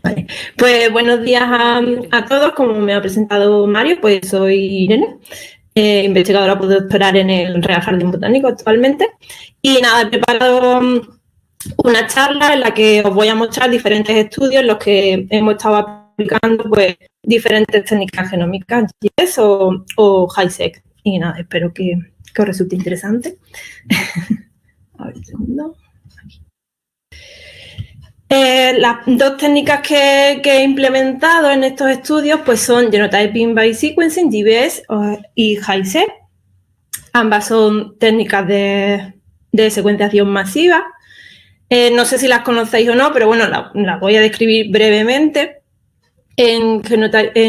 Vale. Pues buenos días a todos. Como me ha presentado Mario, pues soy Irene, investigadora postdoctoral en el Real Jardín Botánico actualmente. Y nada, he preparado una charla en la que os voy a mostrar diferentes estudios en los que hemos estado aplicando pues diferentes técnicas genómicas, GIS o HiSeq. Y nada, espero que os resulte interesante. A ver, un segundo. Las dos técnicas que he implementado en estos estudios pues son Genotyping by Sequencing, GBS, y HiSeq. Ambas son técnicas de secuenciación masiva. No sé si las conocéis o no, pero bueno, las voy a describir brevemente. En GBS,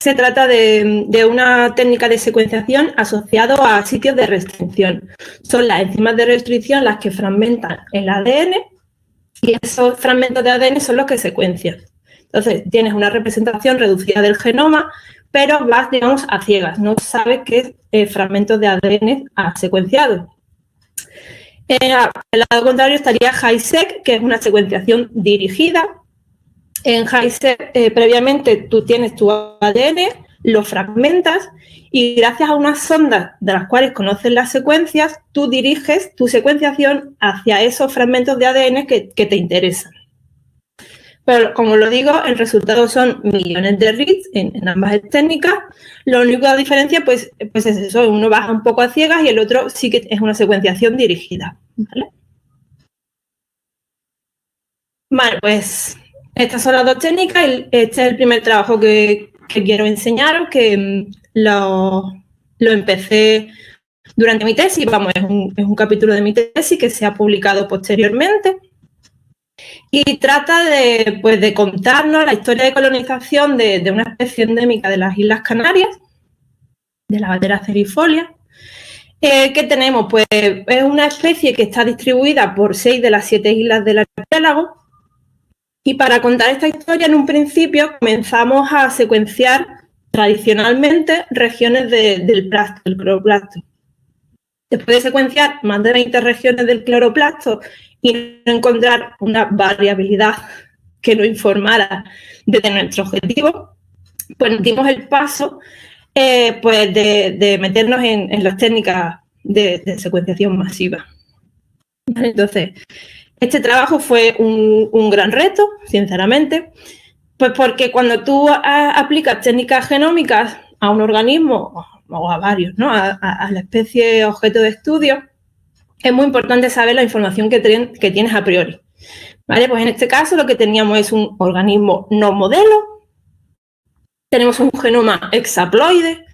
se trata de una técnica de secuenciación asociado a sitios de restricción. Son las enzimas de restricción las que fragmentan el ADN y esos fragmentos de ADN son los que secuencian. Entonces, tienes una representación reducida del genoma, pero vas, digamos, a ciegas. No sabes qué fragmentos de ADN has secuenciado. Al lado contrario estaría HiSeq, que es una secuenciación dirigida. En HiSeq, previamente, tú tienes tu ADN, lo fragmentas y gracias a unas sondas de las cuales conoces las secuencias, tú diriges tu secuenciación hacia esos fragmentos de ADN que te interesan. Pero, como lo digo, el resultado son millones de reads en ambas técnicas. La única diferencia pues es eso, uno va un poco a ciegas y el otro sí que es una secuenciación dirigida. Vale, pues estas son las dos técnicas. Este es el primer trabajo que quiero enseñaros, que lo empecé durante mi tesis. Vamos, es un capítulo de mi tesis que se ha publicado posteriormente. Y trata de contarnos la historia de colonización de una especie endémica de las Islas Canarias, de la Batera cerifolia. ¿Qué tenemos? Pues es una especie que está distribuida por 6 de las 7 islas del archipiélago. Y para contar esta historia, en un principio comenzamos a secuenciar tradicionalmente regiones del plasto, del cloroplasto. Después de secuenciar más de 20 regiones del cloroplasto y no encontrar una variabilidad que nos informara de nuestro objetivo, pues dimos el paso pues de meternos en las técnicas de secuenciación masiva. ¿Vale? Entonces, este trabajo fue un gran reto, sinceramente, pues porque cuando tú aplicas técnicas genómicas a un organismo o a varios, ¿no? a la especie objeto de estudio, es muy importante saber la información que tienes a priori. ¿Vale? Pues en este caso lo que teníamos es un organismo no modelo, tenemos un genoma hexaploide.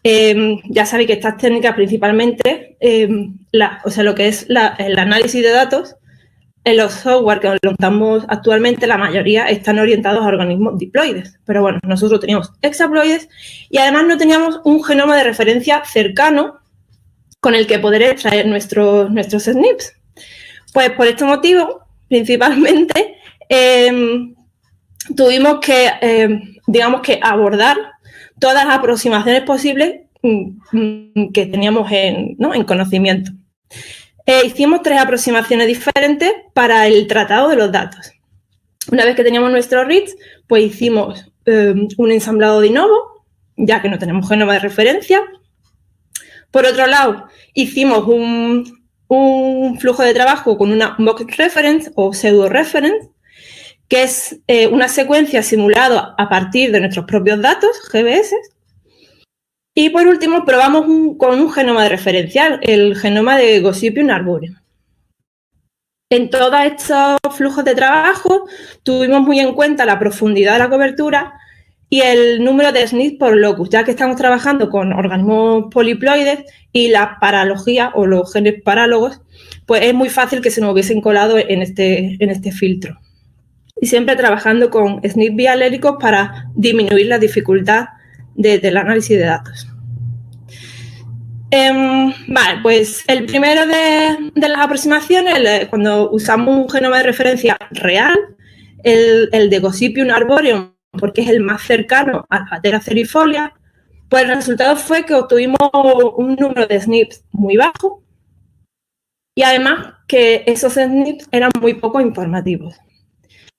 Ya sabéis que estas técnicas principalmente, lo que es el análisis de datos, en los software que usamos actualmente, la mayoría están orientados a organismos diploides. Pero bueno, nosotros teníamos hexaploides y además no teníamos un genoma de referencia cercano con el que poder extraer nuestros SNPs. Pues por este motivo, principalmente, tuvimos que abordar todas las aproximaciones posibles que teníamos en conocimiento. Hicimos 3 aproximaciones diferentes para el tratado de los datos. Una vez que teníamos nuestros reads, pues hicimos un ensamblado de novo, ya que no tenemos genoma de referencia. Por otro lado, hicimos un flujo de trabajo con una mock reference o pseudo reference, que es una secuencia simulada a partir de nuestros propios datos, GBS. Y por último, probamos con un genoma de referencia, el genoma de Gossypium arboreum. En todos estos flujos de trabajo tuvimos muy en cuenta la profundidad de la cobertura y el número de SNPs por locus, ya que estamos trabajando con organismos poliploides y la paralogía o los genes parálogos, pues es muy fácil que se nos hubiesen colado en este filtro. Y siempre trabajando con SNP bialélicos para disminuir la dificultad del análisis de datos. Vale, pues el primero de las aproximaciones, cuando usamos un genoma de referencia real, el de Gossypium arboreum, porque es el más cercano a la Batera cerifolia, Pues el resultado fue que obtuvimos un número de SNPs muy bajo y además que esos SNPs eran muy poco informativos.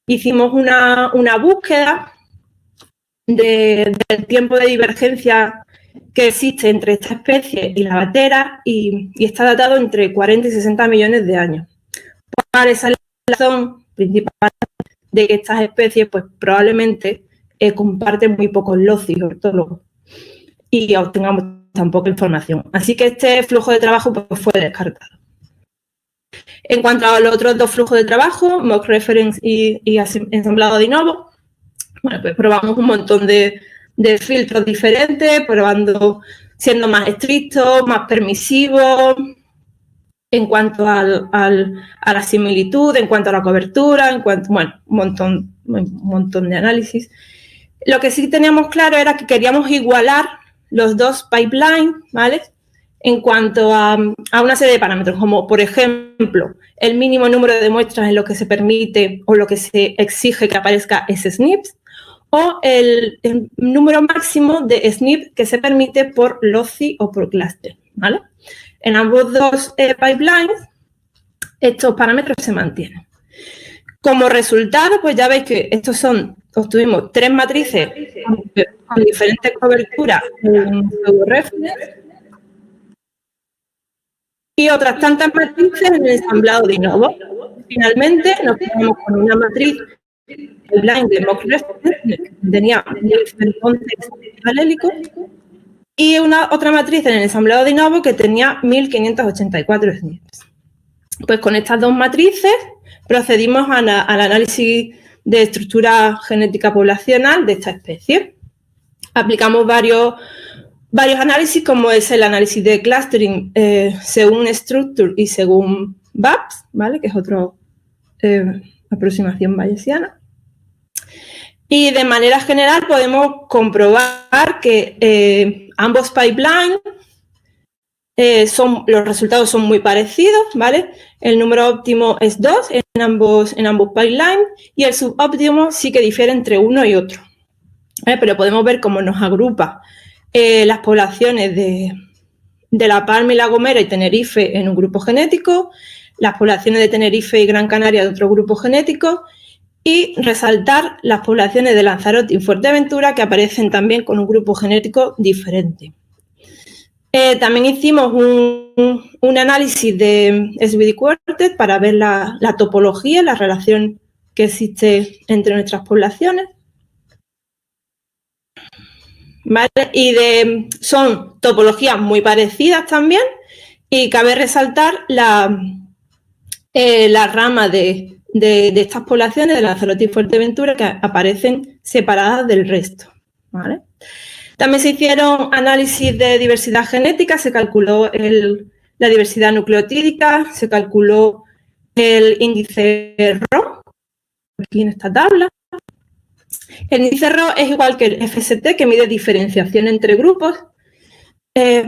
Hicimos una búsqueda del tiempo de divergencia que existe entre esta especie y la vatera y está datado entre 40 y 60 millones de años. Por esa razón principal de que estas especies pues probablemente comparten muy pocos loci ortólogos y obtengamos tan poca información. Así que este flujo de trabajo pues, fue descartado. En cuanto a los otros dos flujos de trabajo, mock reference y ensamblado de novo, bueno, pues probamos un montón de filtros diferentes, siendo más estrictos, más permisivos, en cuanto a la similitud, en cuanto a la cobertura, un montón de análisis. Lo que sí teníamos claro era que queríamos igualar los dos pipelines, ¿vale? En cuanto a una serie de parámetros, como por ejemplo, el mínimo número de muestras en lo que se permite o lo que se exige que aparezca ese SNPs, o el número máximo de SNP que se permite por loci o por cluster, ¿vale? En ambos dos pipelines, estos parámetros se mantienen. Como resultado, pues ya veis que obtuvimos 3 matrices con diferentes coberturas en pseudo-reference y otras tantas matrices en el ensamblado de novo. Finalmente, nos quedamos con una matriz pipeline de mock reference que tenía 1111 alélicos y otra matriz en el ensamblado de novo que tenía 1584 SNPs. Pues con estas dos matrices procedimos al análisis de estructura genética poblacional de esta especie. Aplicamos varios análisis, como es el análisis de clustering según structure y según BAPS, ¿vale? Que es otra aproximación bayesiana. Y de manera general podemos comprobar que ambos pipelines los resultados son muy parecidos, ¿vale? El número óptimo es 2 en ambos pipelines y el subóptimo sí que difiere entre uno y otro. Pero podemos ver cómo nos agrupa las poblaciones de La Palma y La Gomera y Tenerife en un grupo genético, las poblaciones de Tenerife y Gran Canaria de otro grupo genético, y resaltar las poblaciones de Lanzarote y Fuerteventura que aparecen también con un grupo genético diferente. También hicimos un análisis de SVD Quartet para ver la topología, la relación que existe entre nuestras poblaciones. ¿Vale? Y son topologías muy parecidas también y cabe resaltar la rama de estas poblaciones de Lanzarote y Fuerteventura que aparecen separadas del resto, ¿vale? También se hicieron análisis de diversidad genética, se calculó la diversidad nucleotídica, se calculó el índice RO, aquí en esta tabla. El índice RO es igual que el FST, que mide diferenciación entre grupos.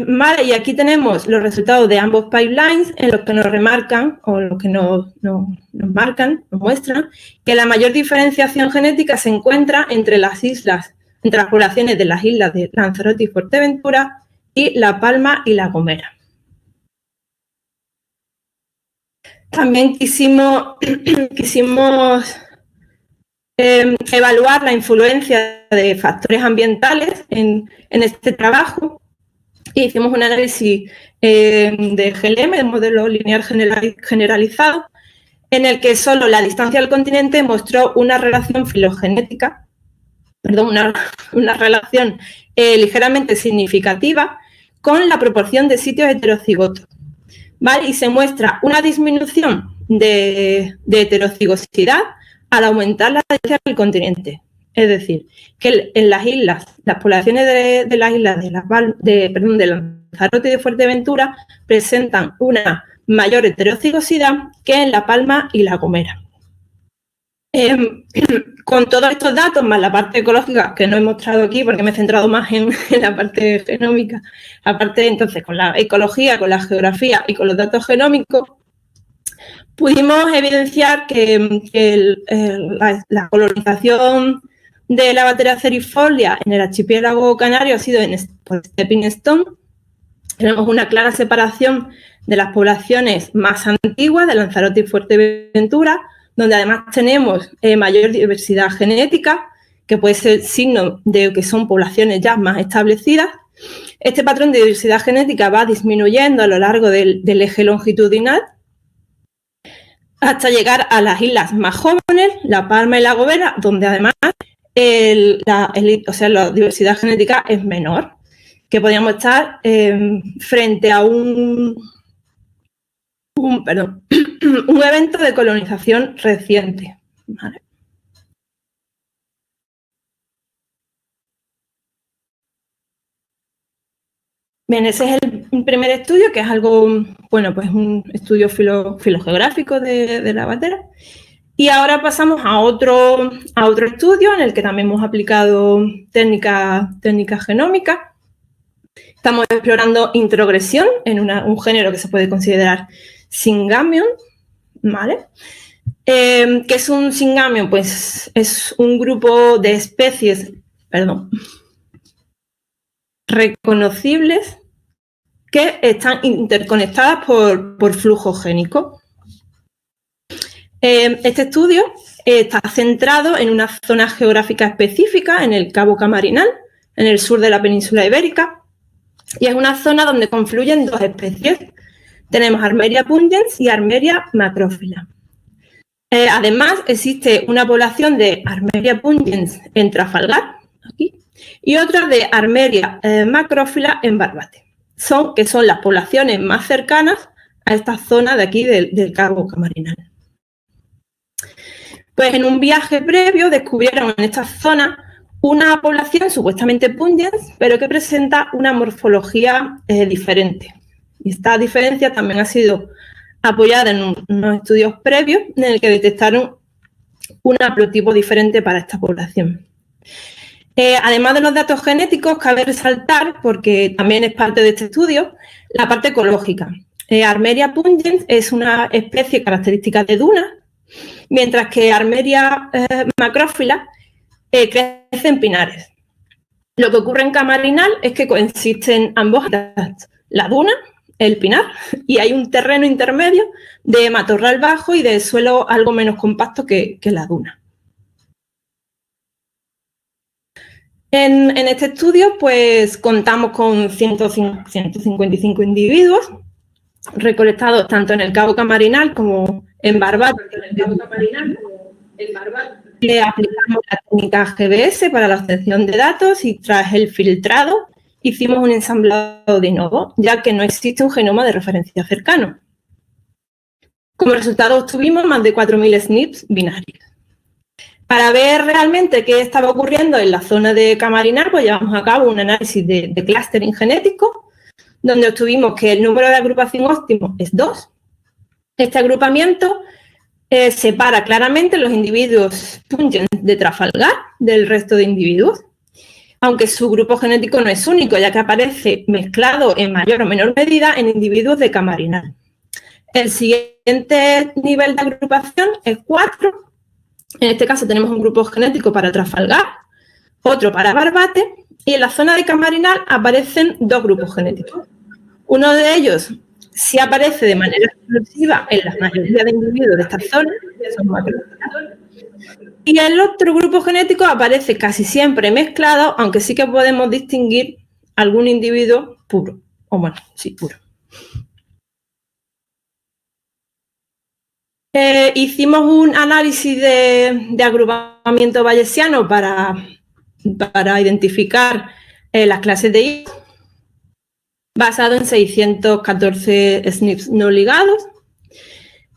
Vale, y aquí tenemos los resultados de ambos pipelines en los que nos remarcan, o los que nos muestran, que la mayor diferenciación genética se encuentra entre las poblaciones de las islas de Lanzarote y Fuerteventura y La Palma y La Gomera. También quisimos evaluar la influencia de factores ambientales en este trabajo. Y hicimos un análisis de GLM, de modelo lineal generalizado, en el que solo la distancia al continente mostró una relación filogenética, una relación ligeramente significativa con la proporción de sitios heterocigotos, ¿vale? Y se muestra una disminución de heterocigosidad al aumentar la distancia del continente. Es decir, que en las islas, las poblaciones de las islas de Lanzarote y de Fuerteventura presentan una mayor heterocigosidad que en La Palma y La Gomera. Con todos estos datos, más la parte ecológica, que no he mostrado aquí porque me he centrado más en la parte genómica, aparte entonces con la ecología, con la geografía y con los datos genómicos, pudimos evidenciar que la colonización de la Bateria cerifolia en el archipiélago canario ha sido por Stepping Stone. Tenemos una clara separación de las poblaciones más antiguas de Lanzarote y Fuerteventura, donde además tenemos mayor diversidad genética, que puede ser signo de que son poblaciones ya más establecidas. Este patrón de diversidad genética va disminuyendo a lo largo del eje longitudinal hasta llegar a las islas más jóvenes, La Palma y La Gomera, donde además la diversidad genética es menor, que podríamos estar frente a un evento de colonización reciente. ¿Vale? Bien, ese es el primer estudio, que es algo, bueno, pues un estudio filogeográfico de la batera. Y ahora pasamos a otro estudio en el que también hemos aplicado técnica genómica. Estamos explorando introgresión en un género que se puede considerar Syngamion, ¿vale? ¿Qué es un Syngamion? Pues es un grupo de especies, reconocibles que están interconectadas por flujo génico. Este estudio está centrado en una zona geográfica específica, en el Cabo Camarinal, en el sur de la península ibérica, y es una zona donde confluyen dos especies. Tenemos Armeria pungens y Armeria macrófila. Además, existe una población de Armeria pungens en Trafalgar, aquí, y otra de Armeria macrófila en Barbate, que son las poblaciones más cercanas a esta zona de aquí del Cabo Camarinal. Pues en un viaje previo descubrieron en esta zona una población supuestamente pungens, pero que presenta una morfología diferente. Y esta diferencia también ha sido apoyada en unos estudios previos en el que detectaron un haplotipo diferente para esta población. Además de los datos genéticos, cabe resaltar, porque también es parte de este estudio, la parte ecológica. Armeria pungens es una especie característica de dunas, mientras que Armeria macrófila crece en pinares. Lo que ocurre en Camarinal es que coexisten ambos hábitats, la duna, el pinar, y hay un terreno intermedio de matorral bajo y de suelo algo menos compacto que la duna. En este estudio, pues, contamos con 155 individuos recolectados tanto en el Cabo Camarinal como en Barbate. Le aplicamos la técnica GBS para la obtención de datos y tras el filtrado hicimos un ensamblado de novo, ya que no existe un genoma de referencia cercano. Como resultado obtuvimos más de 4.000 SNPs binarios. Para ver realmente qué estaba ocurriendo en la zona de Camarinal, pues llevamos a cabo un análisis de clustering genético, donde obtuvimos que el número de agrupación óptimo es 2. Este agrupamiento separa claramente los individuos pungens de Trafalgar del resto de individuos, aunque su grupo genético no es único, ya que aparece mezclado en mayor o menor medida en individuos de Camarinal. El siguiente nivel de agrupación es 4. En este caso tenemos un grupo genético para Trafalgar, otro para Barbate, y en la zona de Camarinal aparecen 2 grupos genéticos. Uno de ellos sí aparece de manera exclusiva en la mayoría de individuos de esta zona, que son macrófilas, y el otro grupo genético aparece casi siempre mezclado, aunque sí que podemos distinguir algún individuo puro, o bueno, sí, puro. Hicimos un análisis de agrupamiento bayesiano para identificar las clases de higos, basado en 614 SNPs no ligados.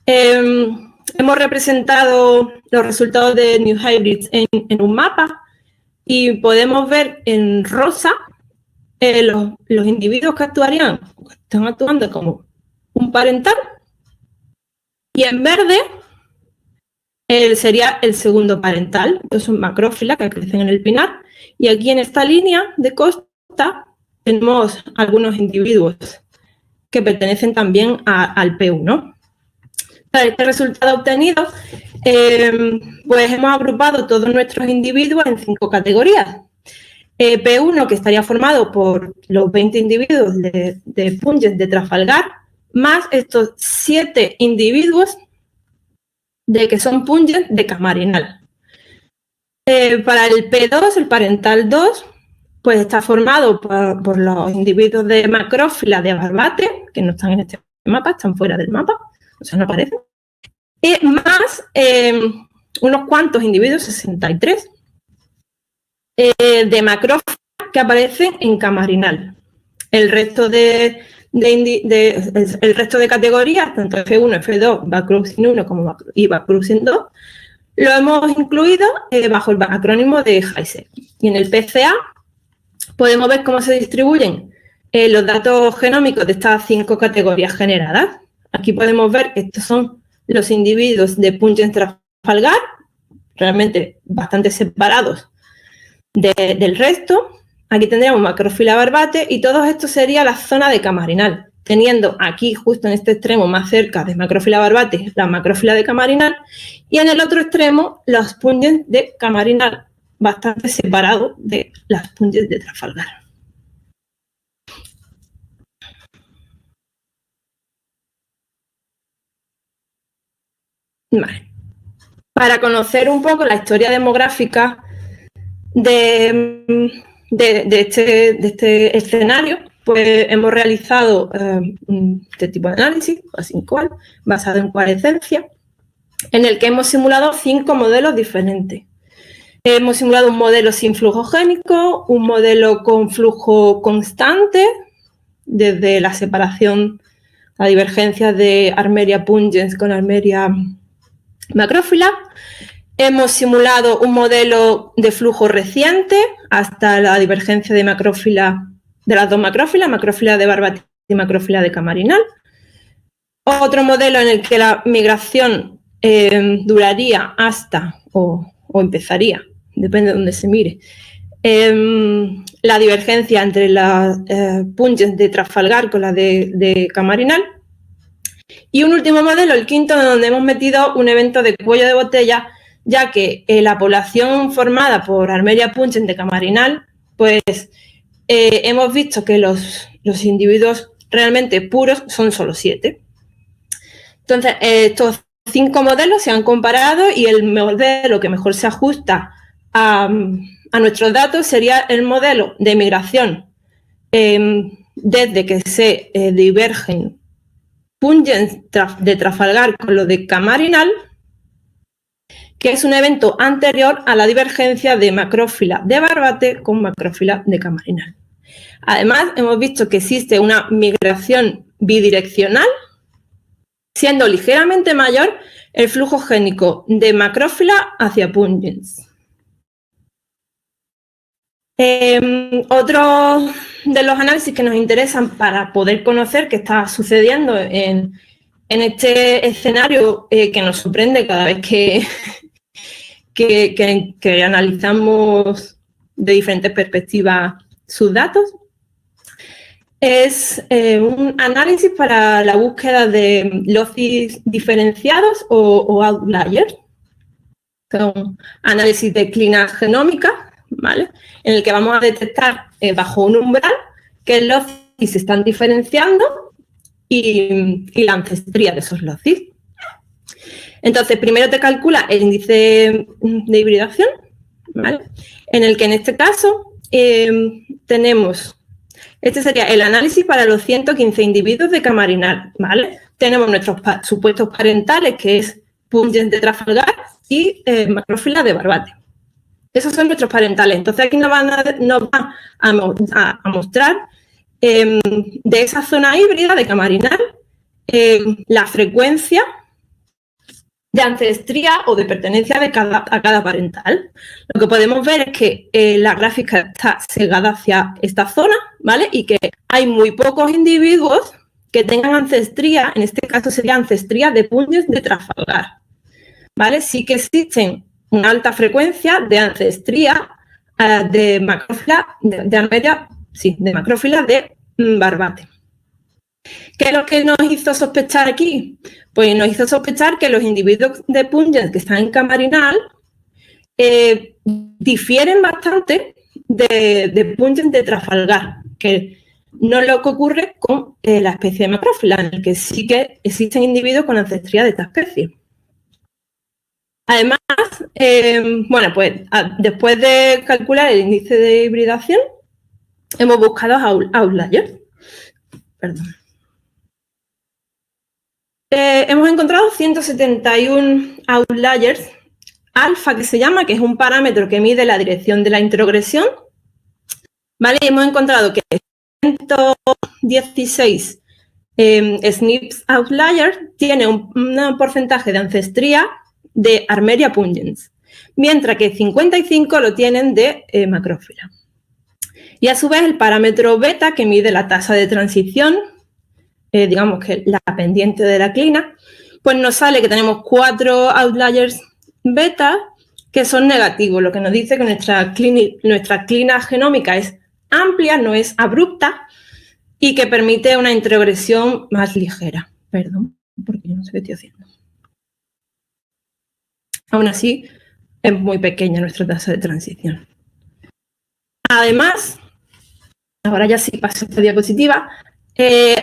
Hemos representado los resultados de New Hybrids en un mapa y podemos ver en rosa los individuos que están actuando como un parental, y en verde sería el segundo parental. Estos son macrófilas que crecen en el pinar, y aquí en esta línea de costa tenemos algunos individuos que pertenecen también al P1. Este resultado obtenido Pues hemos agrupado todos nuestros individuos en 5 categorías. P1, que estaría formado por los 20 individuos de Pungens de Trafalgar, más estos 7 individuos que son Pungens de Camarinal. Para el P2, el parental 2, pues está formado por los individuos de macrófila de Barbate, que no están en este mapa, están fuera del mapa, o sea, no aparecen, más unos cuantos individuos, 63, de macrófila que aparecen en Camarinal. El resto el resto de categorías, tanto F1, F2, Bacrucin 1 y Bacrucin 2, lo hemos incluido bajo el acrónimo de HiSeq. Y en el PCA podemos ver cómo se distribuyen los datos genómicos de estas 5 categorías generadas. Aquí podemos ver que estos son los individuos de Pungens Trafalgar, realmente bastante separados del resto. Aquí tendríamos macrófila Barbate y todo esto sería la zona de Camarinal, teniendo aquí justo en este extremo más cerca de macrófila Barbate la macrófila de Camarinal y en el otro extremo los Pungens de Camarinal, bastante separados de las Pungens de Trafalgar. Vale. Para conocer un poco la historia demográfica de este escenario, pues hemos realizado este tipo de análisis, así cual, basado en coalescencia, en el que hemos simulado 5 modelos diferentes. Hemos simulado un modelo sin flujo génico, un modelo con flujo constante, desde la separación, la divergencia de Armeria pungens con Armeria macrófila. Hemos simulado un modelo de flujo reciente hasta la divergencia de macrófila, de las dos macrófilas, macrófila de Barbate y macrófila de Camarinal. Otro modelo en el que la migración duraría hasta o empezaría, depende de dónde se mire, la divergencia entre las pungens de Trafalgar con las de Camarinal. Y un último modelo, el quinto, donde hemos metido un evento de cuello de botella, ya que la población formada por Armeria pungens de Camarinal, pues hemos visto que los individuos realmente puros son solo 7. Entonces, estos 5 modelos se han comparado y el modelo que mejor se ajusta a nuestros datos sería el modelo de migración desde que se divergen Pungens de Trafalgar con lo de Camarinal, que es un evento anterior a la divergencia de macrófila de Barbate con macrófila de Camarinal. Además, hemos visto que existe una migración bidireccional, siendo ligeramente mayor el flujo génico de macrófila hacia pungens. Otro de los análisis que nos interesan para poder conocer qué está sucediendo en este escenario que nos sorprende cada vez que analizamos de diferentes perspectivas sus datos, es un análisis para la búsqueda de losses diferenciados o outliers. Son análisis de clínica genómica, ¿vale? En el que vamos a detectar bajo un umbral qué losses se están diferenciando y la ancestría de esos losses. Entonces, primero te calcula el índice de hibridación, ¿vale? En el que en este caso tenemos, este sería el análisis para los 115 individuos de Camarinal, ¿vale? Tenemos nuestros supuestos parentales, que es Pungens de Trafalgar y macrófila de Barbate. Esos son nuestros parentales. Entonces, aquí nos va a mostrar de esa zona híbrida de Camarinal la frecuencia de ancestría o de pertenencia a cada parental. Lo que podemos ver es que la gráfica está sesgada hacia esta zona, ¿vale? Y que hay muy pocos individuos que tengan ancestría, en este caso sería ancestría de Pungens de Trafalgar, ¿vale? Sí que existen una alta frecuencia de ancestría de macrófila de Armeria, sí, de macrófila de Barbate. ¿Qué es lo que nos hizo sospechar aquí? Pues nos hizo sospechar que los individuos de Pungens que están en Camarinal difieren bastante de Pungens de Trafalgar, que no es lo que ocurre con la especie de Macrófila, en el que sí que existen individuos con ancestría de esta especie. Además, bueno, pues después de calcular el índice de hibridación, hemos buscado outliers. Perdón. Hemos encontrado 171 outliers, alfa que se llama, que es un parámetro que mide la dirección de la introgresión. ¿Vale? Y hemos encontrado que 116 SNPs outliers tienen un porcentaje de ancestría de Armeria pungens, mientras que 55 lo tienen de Macrófila. Y a su vez el parámetro beta, que mide la tasa de transición, digamos que la pendiente de la clina, pues nos sale que tenemos 4 outliers beta que son negativos, lo que nos dice que nuestra clina genómica es amplia, no es abrupta, y que permite una introgresión más ligera. Perdón, porque yo no sé qué estoy haciendo. Aún así, es muy pequeña nuestra tasa de transición. Además, ahora ya sí paso a esta diapositiva,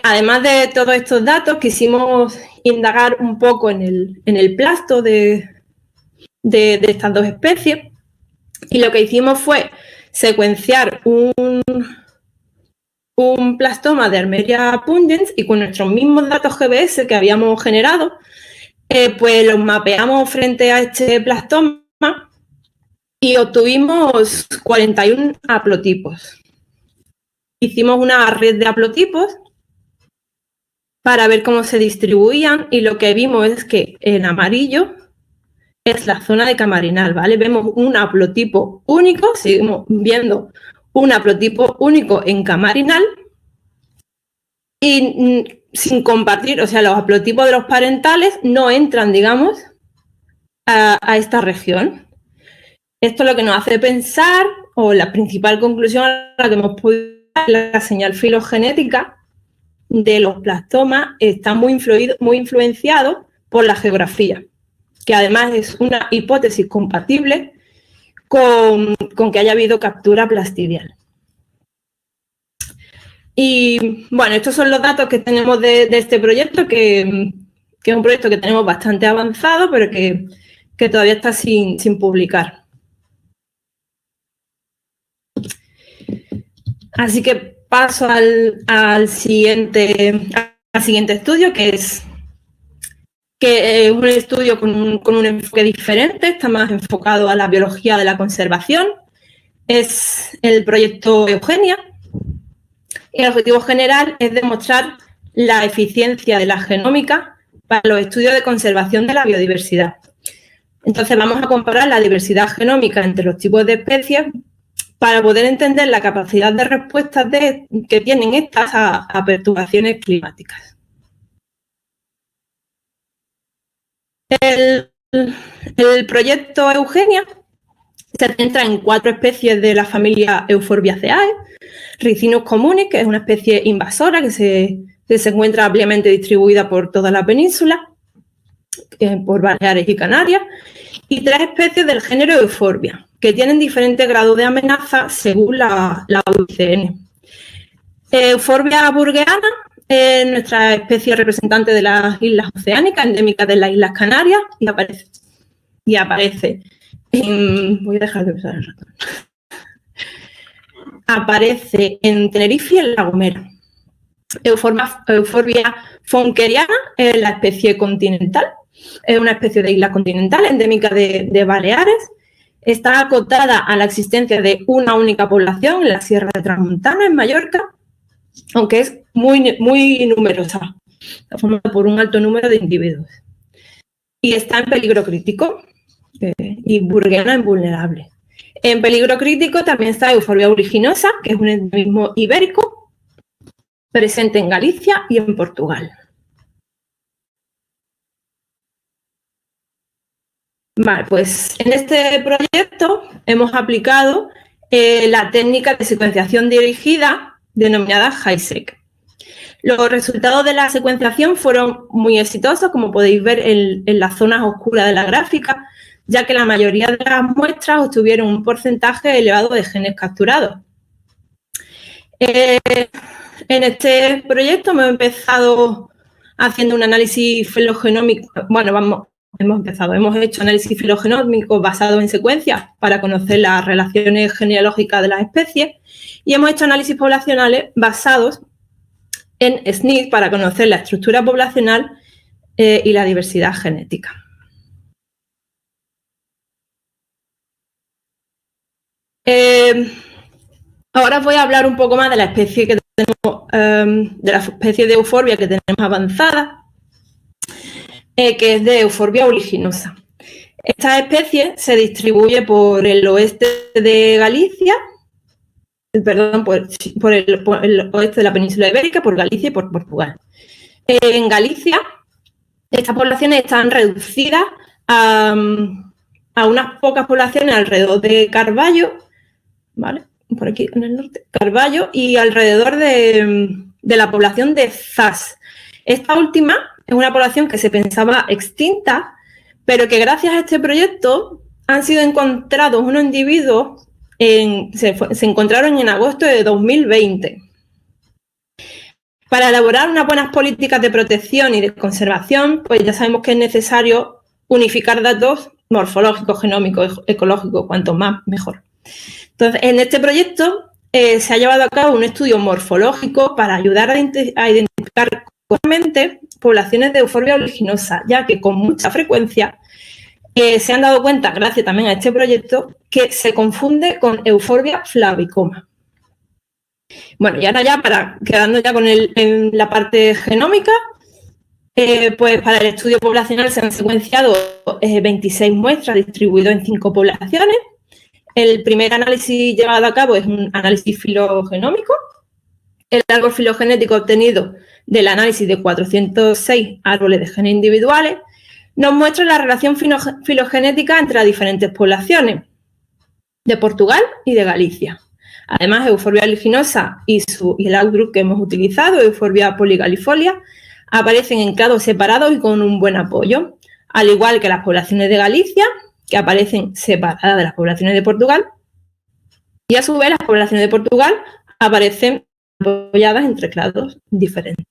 además de todos estos datos, quisimos indagar un poco en el plasto de estas dos especies, y lo que hicimos fue secuenciar un plastoma de Armeria pungens y con nuestros mismos datos GBS que habíamos generado, pues los mapeamos frente a este plastoma y obtuvimos 41 haplotipos. Hicimos una red de haplotipos para ver cómo se distribuían y lo que vimos es que en amarillo es la zona de Camarinal, ¿vale? Vemos un haplotipo único, seguimos viendo un haplotipo único en Camarinal y sin compartir, o sea, los haplotipos de los parentales no entran, digamos, a esta región. Esto lo que nos hace pensar, o la principal conclusión a la que hemos podido dar, la señal filogenética de los plastomas está muy influenciado por la geografía, que además es una hipótesis compatible con que haya habido captura plastidial. Y bueno, estos son los datos que tenemos de este proyecto, que es un proyecto que tenemos bastante avanzado, pero que todavía está sin publicar. Así que paso al siguiente estudio, que es un estudio con un enfoque diferente, está más enfocado a la biología de la conservación. Es el proyecto Eugenia. Y el objetivo general es demostrar la eficiencia de la genómica para los estudios de conservación de la biodiversidad. Entonces vamos a comparar la diversidad genómica entre los tipos de especies para poder entender la capacidad de respuesta que tienen estas a perturbaciones climáticas. El proyecto Eugenia se centra en 4 especies de la familia Euphorbiaceae. Ricinus communis, que es una especie invasora que se encuentra ampliamente distribuida por toda la península, por Baleares y Canarias, y 3 especies del género Euphorbia, que tienen diferentes grados de amenaza según la UICN. Euphorbia burgeana es nuestra especie representante de las islas oceánicas, endémica de las Islas Canarias, y aparece voy a dejar de usar el ratón. Aparece en Tenerife y en La Gomera. Euphorbia fonkeriana es la especie continental, es una especie de isla continental endémica de Baleares. Está acotada a la existencia de una única población en la Sierra de Tramontana, en Mallorca, aunque es muy numerosa, está formada por un alto número de individuos. Y está en peligro crítico y burgueana en vulnerable. En peligro crítico también está Euphorbia originosa, que es un endemismo ibérico, presente en Galicia y en Portugal. Vale, pues en este proyecto hemos aplicado la técnica de secuenciación dirigida denominada HiSeq. Los resultados de la secuenciación fueron muy exitosos, como podéis ver en las zonas oscuras de la gráfica, ya que la mayoría de las muestras obtuvieron un porcentaje elevado de genes capturados. En este proyecto hemos empezado haciendo un análisis filogenómico, hemos hecho análisis filogenómicos basados en secuencias para conocer las relaciones genealógicas de las especies y hemos hecho análisis poblacionales basados en SNP para conocer la estructura poblacional y la diversidad genética. Ahora os voy a hablar un poco más de la especie que tenemos, de la especie de Euphorbia que tenemos avanzada, que es de Euphorbia oliginosa. Esta especie se distribuye por el oeste de Galicia, por el oeste de la península ibérica, por Galicia y por Portugal. En Galicia, estas poblaciones están reducidas a unas pocas poblaciones alrededor de Carballo, ¿vale? Por aquí en el norte, Carballo, y alrededor de la población de Zas. Esta última es una población que se pensaba extinta, pero que gracias a este proyecto han sido encontrados unos individuos, se encontraron en agosto de 2020. Para elaborar unas buenas políticas de protección y de conservación, pues ya sabemos que es necesario unificar datos morfológicos, genómicos, ecológicos, cuanto más mejor. Entonces, en este proyecto se ha llevado a cabo un estudio morfológico para ayudar a identificar correctamente poblaciones de Euphorbia oliginosa, ya que con mucha frecuencia se han dado cuenta, gracias también a este proyecto, que se confunde con Euphorbia flavicoma. Bueno, y ahora ya, quedando ya en la parte genómica, pues para el estudio poblacional se han secuenciado 26 muestras distribuidas en 5 poblaciones. El primer análisis llevado a cabo es un análisis filogenómico. El árbol filogenético obtenido del análisis de 406 árboles de genes individuales nos muestra la relación filogenética entre las diferentes poblaciones de Portugal y de Galicia. Además, Euphorbia oliginosa y el outgroup que hemos utilizado, Euphorbia polygalifolia, aparecen en clados separados y con un buen apoyo, al igual que las poblaciones de Galicia, que aparecen separadas de las poblaciones de Portugal, y a su vez las poblaciones de Portugal aparecen apoyadas entre clados diferentes.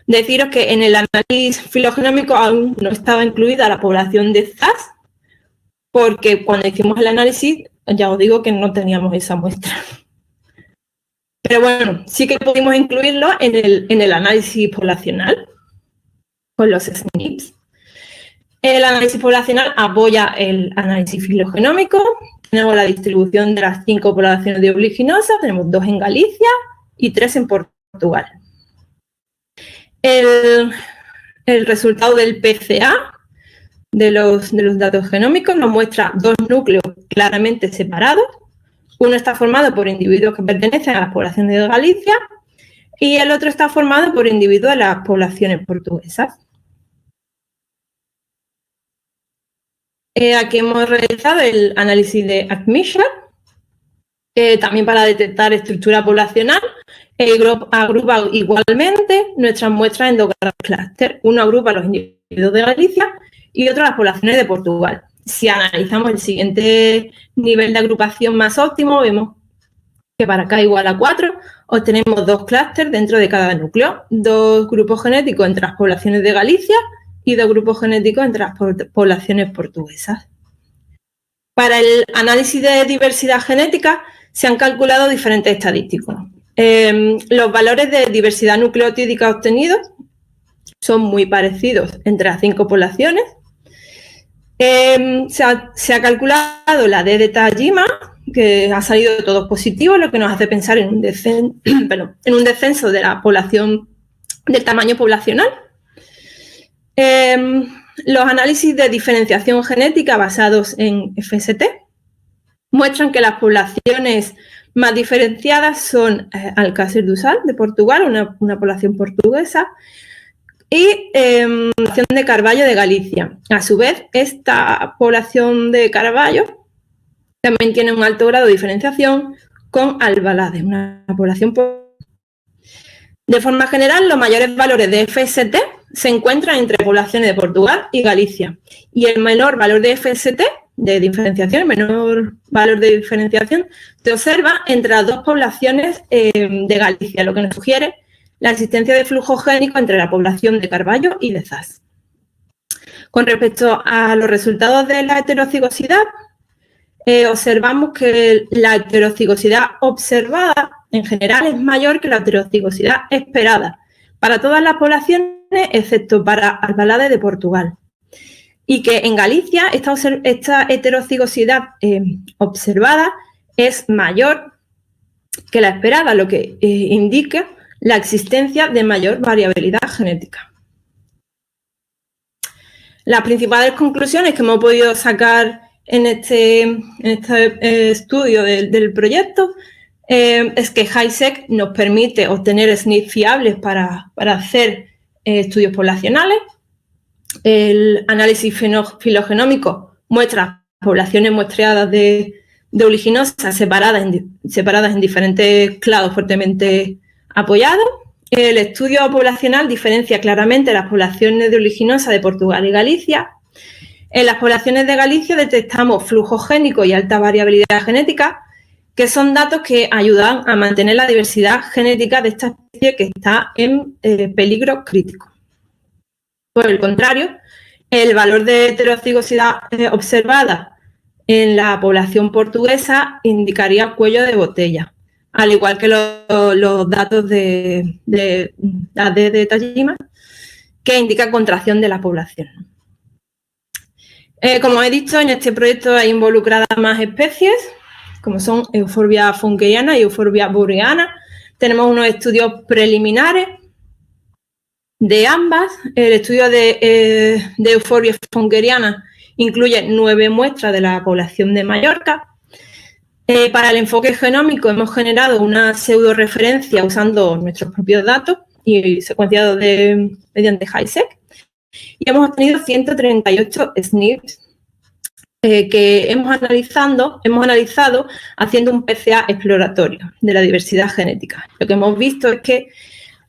Deciros que en el análisis filogenómico aún no estaba incluida la población de Zas, porque cuando hicimos el análisis, ya os digo que no teníamos esa muestra. Pero bueno, sí que pudimos incluirlo en el análisis poblacional con los SNPs. El análisis poblacional apoya el análisis filogenómico. Tenemos la distribución de las 5 poblaciones de oliginosa, tenemos 2 en Galicia y 3 en Portugal. El resultado del PCA de los datos genómicos nos muestra 2 núcleos claramente separados. Uno está formado por individuos que pertenecen a las poblaciones de Galicia y el otro está formado por individuos de las poblaciones portuguesas. Aquí hemos realizado el análisis de Admission, también para detectar estructura poblacional. Agrupa igualmente nuestras muestras en 2 clústeres. Uno agrupa a los individuos de Galicia y otro a las poblaciones de Portugal. Si analizamos el siguiente nivel de agrupación más óptimo, vemos que para K igual a 4 obtenemos 2 clústeres dentro de cada núcleo, 2 grupos genéticos entre las poblaciones de Galicia y 2 grupos genéticos entre las poblaciones portuguesas. Para el análisis de diversidad genética se han calculado diferentes estadísticos. Los valores de diversidad nucleotídica obtenidos son muy parecidos entre las 5 poblaciones. Se ha calculado la D de Tajima, que ha salido de todos positivos, lo que nos hace pensar en un descenso de la población, del tamaño poblacional. Los análisis de diferenciación genética basados en FST muestran que las poblaciones más diferenciadas son Alcácer do Sal, de Portugal, una población portuguesa, y la población de Carballo, de Galicia. A su vez, esta población de Carballo también tiene un alto grado de diferenciación con Alvalade, una población. De forma general, los mayores valores de FST se encuentran entre poblaciones de Portugal y Galicia, y el menor valor de FST, de diferenciación, el menor valor de diferenciación, se observa entre las dos poblaciones de Galicia, lo que nos sugiere la existencia de flujo génico entre la población de Carballo y de Zas. Con respecto a los resultados de la heterocigosidad, observamos que la heterocigosidad observada en general es mayor que la heterocigosidad esperada para todas las poblaciones excepto para Albalade de Portugal. Y que en Galicia esta heterocigosidad observada es mayor que la esperada, lo que indica la existencia de mayor variabilidad genética. Las principales conclusiones que hemos podido sacar en este estudio del proyecto es que HiSeq nos permite obtener SNPs fiables para hacer estudios poblacionales. El análisis filogenómico muestra poblaciones muestreadas de oleaginosas separadas en diferentes clados fuertemente apoyados. El estudio poblacional diferencia claramente las poblaciones de oleaginosa de Portugal y Galicia. En las poblaciones de Galicia detectamos flujo génico y alta variabilidad genética, que son datos que ayudan a mantener la diversidad genética de esta especie que está en peligro crítico. Por el contrario, el valor de heterocigosidad observada en la población portuguesa indicaría cuello de botella, al igual que los datos de AD de Tajima, que indican contracción de la población. Como he dicho, en este proyecto hay involucradas más especies, como son Euphorbia funkeriana y Euphorbia boreana. Tenemos unos estudios preliminares de ambas. El estudio de Euphorbia funkeriana incluye 9 muestras de la población de Mallorca. Para el enfoque genómico hemos generado una pseudo-referencia usando nuestros propios datos y secuenciados mediante HiSeq. Y hemos obtenido 138 SNPs que hemos analizado haciendo un PCA exploratorio de la diversidad genética. Lo que hemos visto es que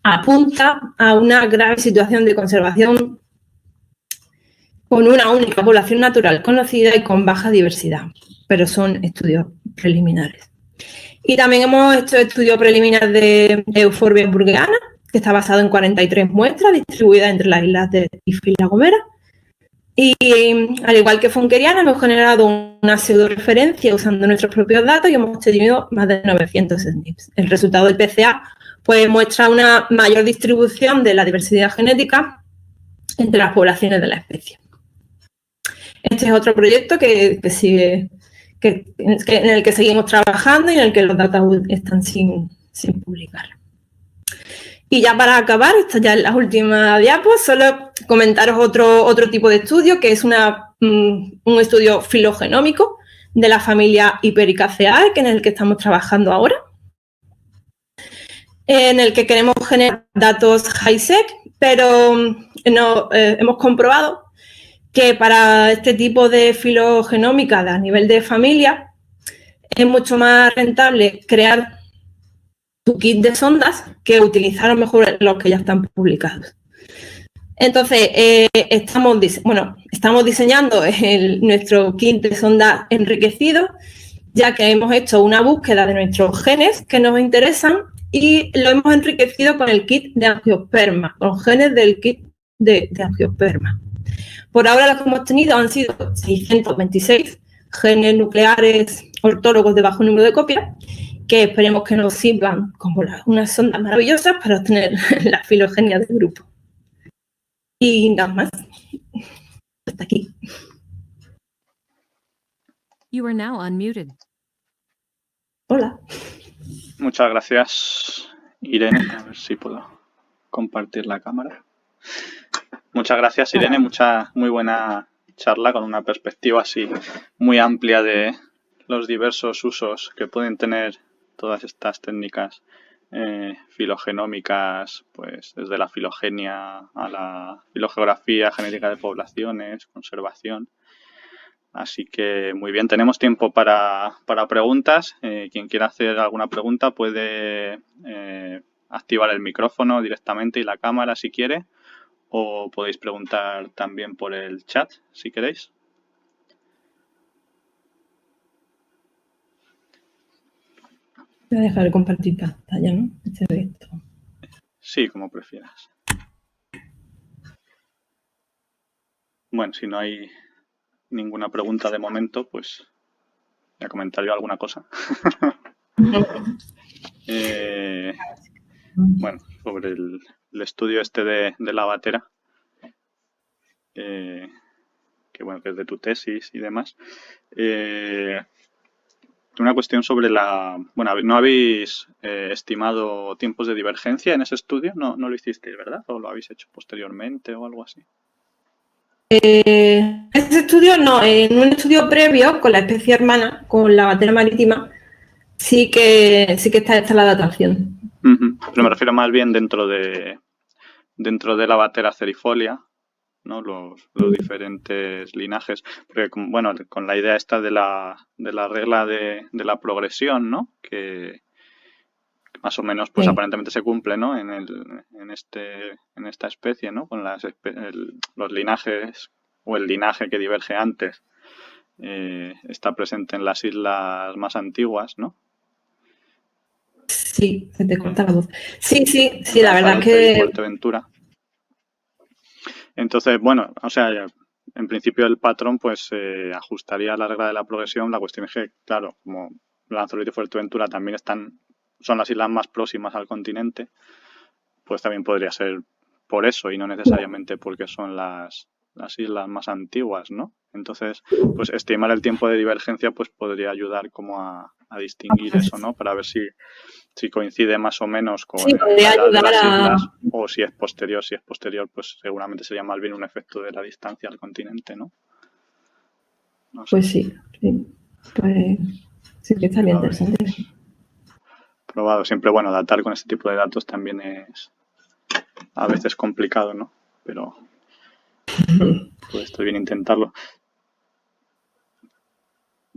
apunta a una grave situación de conservación con una única población natural conocida y con baja diversidad, pero son estudios preliminares. Y también hemos hecho estudios preliminares de Euphorbia burgueana, que está basado en 43 muestras distribuidas entre las islas de Tenerife y La Gomera. Y al igual que funkeriana, hemos generado una pseudo-referencia usando nuestros propios datos y hemos obtenido más de 900 SNPs. El resultado del PCA pues, muestra una mayor distribución de la diversidad genética entre las poblaciones de la especie. Este es otro proyecto en el que seguimos trabajando y en el que los datos están sin publicar. Y ya para acabar, esta ya es la última diapositiva, solo comentaros otro tipo de estudio, que es un estudio filogenómico de la familia Hypericaceae, que en el que estamos trabajando ahora, en el que queremos generar datos HiSeq, pero hemos comprobado que para este tipo de filogenómica a nivel de familia es mucho más rentable crear tu kit de sondas que utilizar a lo mejor los que ya están publicados. Entonces, estamos diseñando nuestro kit de sondas enriquecido, ya que hemos hecho una búsqueda de nuestros genes que nos interesan y lo hemos enriquecido con el kit de angiosperma, con genes del kit de angiosperma. Por ahora los que hemos tenido han sido 626 genes nucleares ortólogos de bajo número de copias, que esperemos que nos sirvan como unas sondas maravillosas para obtener la filogenia del grupo. Y nada más. Hasta aquí. You are now unmuted. Hola. Muchas gracias, Irene. A ver si puedo compartir la cámara. Muchas gracias, Irene. Muy buena charla con una perspectiva así muy amplia de los diversos usos que pueden tener todas estas técnicas filogenómicas, pues desde la filogenia a la filogeografía genética de poblaciones, conservación. Así que muy bien, tenemos tiempo para preguntas. Quien quiera hacer alguna pregunta puede activar el micrófono directamente y la cámara si quiere, o podéis preguntar también por el chat si queréis. Voy a dejar de compartir pantalla, ¿no? Sí, como prefieras. Bueno, si no hay ninguna pregunta de momento, pues voy a comentar yo alguna cosa. Bueno, sobre el estudio este de la vatera, que bueno, que es de tu tesis y demás. Una cuestión sobre bueno, ¿no habéis estimado tiempos de divergencia en ese estudio? No lo hicisteis, ¿verdad? ¿O lo habéis hecho posteriormente o algo así? Ese estudio no, en un estudio previo con la especie hermana, con la vatera marítima, sí que está hecha la datación. Pero me refiero más bien dentro de la vatera cerifolia, ¿no? Los diferentes linajes, porque bueno, con la idea esta de la regla de la progresión, ¿no? Que más o menos pues aparentemente se cumple, ¿no? En esta especie, ¿no? Con los linajes o el linaje que diverge antes está presente en las islas más antiguas, ¿no? Sí, se te corta la voz. Sí, la verdad es que... Fuerteventura. Entonces, bueno, o sea, en principio el patrón pues ajustaría a la regla de la progresión. La cuestión es que, claro, como Lanzarote y Fuerteventura también son las islas más próximas al continente, pues también podría ser por eso y no necesariamente porque son las islas más antiguas, ¿no? Entonces, pues estimar el tiempo de divergencia pues podría ayudar como a distinguir eso, ¿no? Para ver si coincide más o menos con la edad de las islas o si es posterior. Si es posterior, pues seguramente sería más bien un efecto de la distancia al continente, ¿no? No sé. Pues sí. Pues sí que estaría interesante. Probado. Siempre, bueno, datar con este tipo de datos también es a veces complicado, ¿no? Pero puede estar bien intentarlo.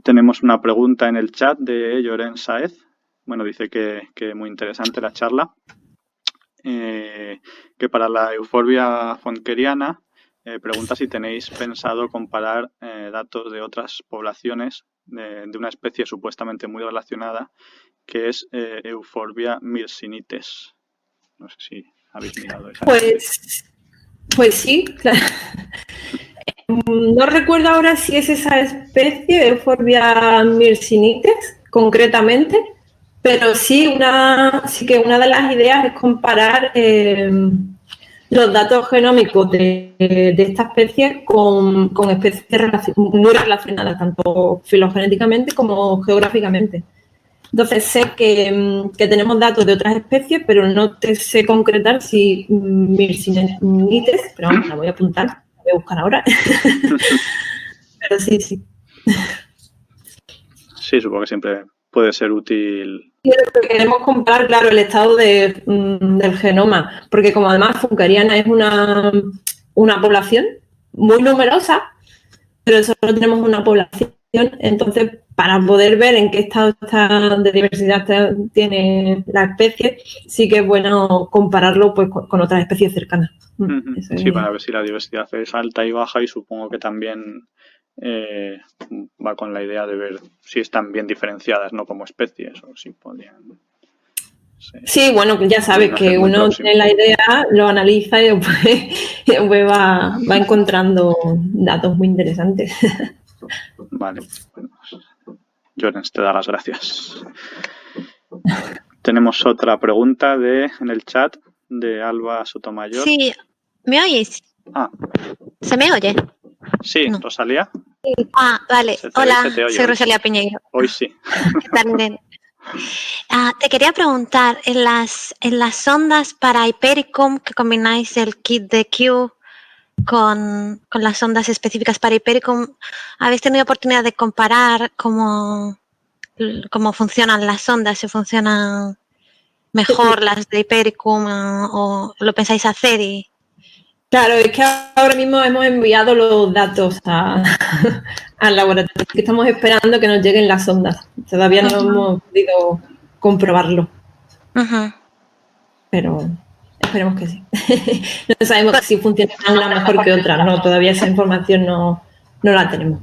Tenemos una pregunta en el chat de Lloren Saez. Bueno, dice que muy interesante la charla. Que para la euforbia fonkeriana pregunta si tenéis pensado comparar datos de otras poblaciones de una especie supuestamente muy relacionada, que es Euphorbia myrsinites. No sé si habéis mirado esa especie. Pues sí, claro. No recuerdo ahora si es esa especie, Euphorbia myrsinites, concretamente, pero sí que una de las ideas es comparar los datos genómicos de esta especie con especies muy relacionadas, tanto filogenéticamente como geográficamente. Entonces sé que tenemos datos de otras especies, pero no te sé concretar si myrsinites, pero vamos, la voy a apuntar, la voy a buscar ahora. Pero sí. Sí, supongo que siempre puede ser útil. Queremos comparar, claro, el estado del genoma, porque como además funkeriana es una población muy numerosa, pero solo tenemos una población, entonces para poder ver en qué estado de diversidad tiene la especie, sí que es bueno compararlo pues con otras especies cercanas. Sí, para ver si la diversidad es alta y baja, y supongo que también va con la idea de ver si están bien diferenciadas, no como especies, o si podrían... Sí, bueno, ya sabes que uno tiene la idea, lo analiza y después va encontrando datos muy interesantes. Vale. Llorens, te da las gracias. Tenemos otra pregunta en el chat de Alba Sotomayor. Sí, ¿me oyes? ¿Se me oye? Sí, no. Rosalía. Vale. Hola, soy Rosalía Piñeiro. Hoy sí. ¿Qué tal, Irene? Te quería preguntar, en las sondas para Hypericum, que combináis el kit de Q con las sondas específicas para Hypericum, ¿habéis tenido oportunidad de comparar cómo funcionan las sondas? ¿Si funcionan mejor las de Hypericum o lo pensáis hacer? Claro, es que ahora mismo hemos enviado los datos al laboratorio, que estamos esperando que nos lleguen las sondas. Todavía no hemos podido comprobarlo. pero esperemos que sí. No sabemos si funciona una mejor que otra, no, todavía esa información no la tenemos.